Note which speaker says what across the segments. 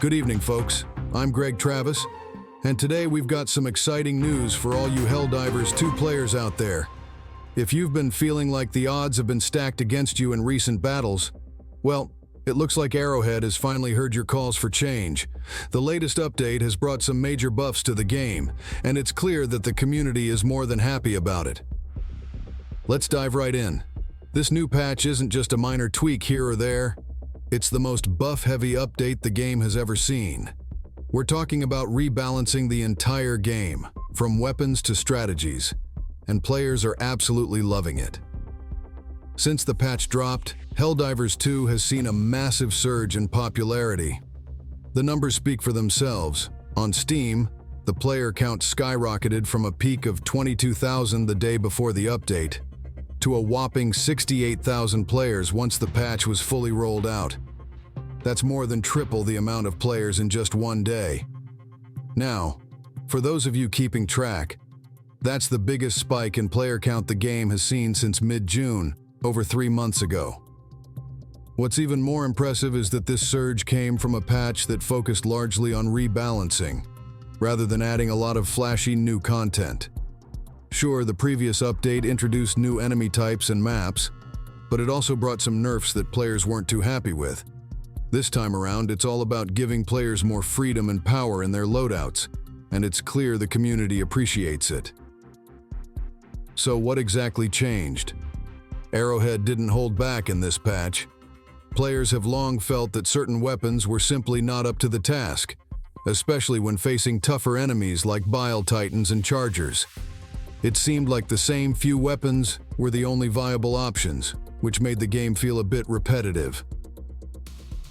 Speaker 1: Good evening, folks. I'm Greg Travis, and today we've got some exciting news for all you Helldivers 2 players out there. If you've been feeling like the odds have been stacked against you in recent battles, well, it looks like Arrowhead has finally heard your calls for change. The latest update has brought some major buffs to the game, and it's clear that the community is more than happy about it. Let's dive right in. This new patch isn't just a minor tweak here or there. It's the most buff-heavy update the game has ever seen. We're talking about rebalancing the entire game, from weapons to strategies, and players are absolutely loving it. Since the patch dropped, Helldivers 2 has seen a massive surge in popularity. The numbers speak for themselves. On Steam, the player count skyrocketed from a peak of 22,000 the day before the update to a whopping 68,000 players once the patch was fully rolled out. That's more than triple the amount of players in just one day. Now, for those of you keeping track, that's the biggest spike in player count the game has seen since mid-June, over 3 months ago. What's even more impressive is that this surge came from a patch that focused largely on rebalancing, rather than adding a lot of flashy new content. Sure, the previous update introduced new enemy types and maps, but it also brought some nerfs that players weren't too happy with. This time around, it's all about giving players more freedom and power in their loadouts, and it's clear the community appreciates it. So what exactly changed? Arrowhead didn't hold back in this patch. Players have long felt that certain weapons were simply not up to the task, especially when facing tougher enemies like Bile Titans and Chargers. It seemed like the same few weapons were the only viable options, which made the game feel a bit repetitive.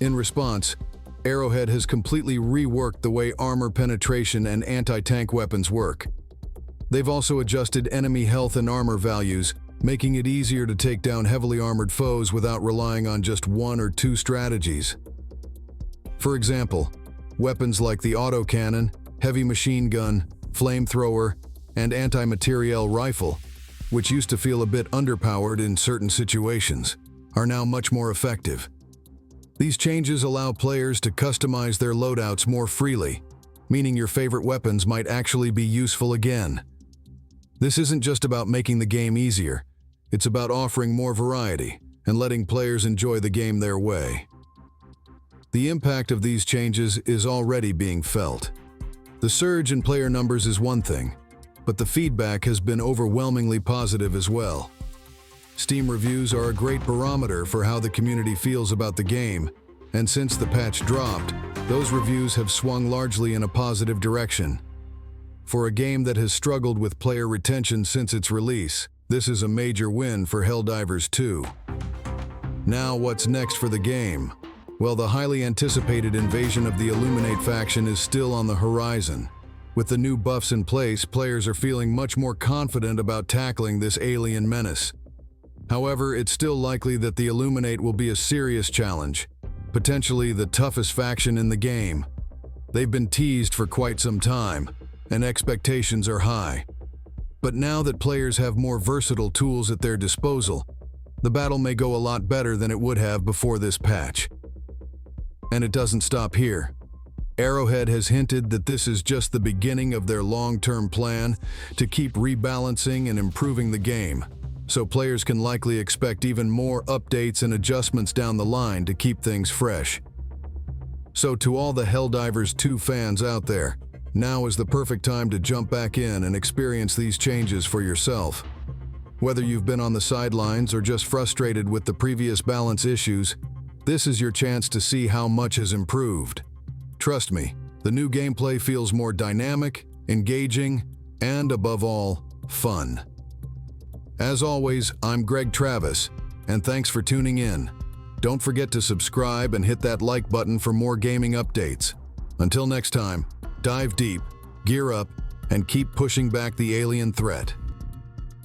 Speaker 1: In response, Arrowhead has completely reworked the way armor penetration and anti-tank weapons work. They've also adjusted enemy health and armor values, making it easier to take down heavily armored foes without relying on just one or two strategies. For example, weapons like the autocannon, heavy machine gun, flamethrower, and anti-materiel rifle, which used to feel a bit underpowered in certain situations, are now much more effective. These changes allow players to customize their loadouts more freely, meaning your favorite weapons might actually be useful again. This isn't just about making the game easier, it's about offering more variety and letting players enjoy the game their way. The impact of these changes is already being felt. The surge in player numbers is one thing, but the feedback has been overwhelmingly positive as well. Steam reviews are a great barometer for how the community feels about the game, and since the patch dropped, those reviews have swung largely in a positive direction. For a game that has struggled with player retention since its release, this is a major win for Helldivers 2. Now, what's next for the game? Well, the highly anticipated invasion of the Illuminate faction is still on the horizon. With the new buffs in place, players are feeling much more confident about tackling this alien menace. However, it's still likely that the Illuminate will be a serious challenge, potentially the toughest faction in the game. They've been teased for quite some time, and expectations are high. But now that players have more versatile tools at their disposal, the battle may go a lot better than it would have before this patch. And it doesn't stop here. Arrowhead has hinted that this is just the beginning of their long-term plan to keep rebalancing and improving the game, so players can likely expect even more updates and adjustments down the line to keep things fresh. So to all the Helldivers 2 fans out there, now is the perfect time to jump back in and experience these changes for yourself. Whether you've been on the sidelines or just frustrated with the previous balance issues, this is your chance to see how much has improved. Trust me, the new gameplay feels more dynamic, engaging, and above all, fun. As always, I'm Greg Travis, and thanks for tuning in. Don't forget to subscribe and hit that like button for more gaming updates. Until next time, dive deep, gear up, and keep pushing back the alien threat.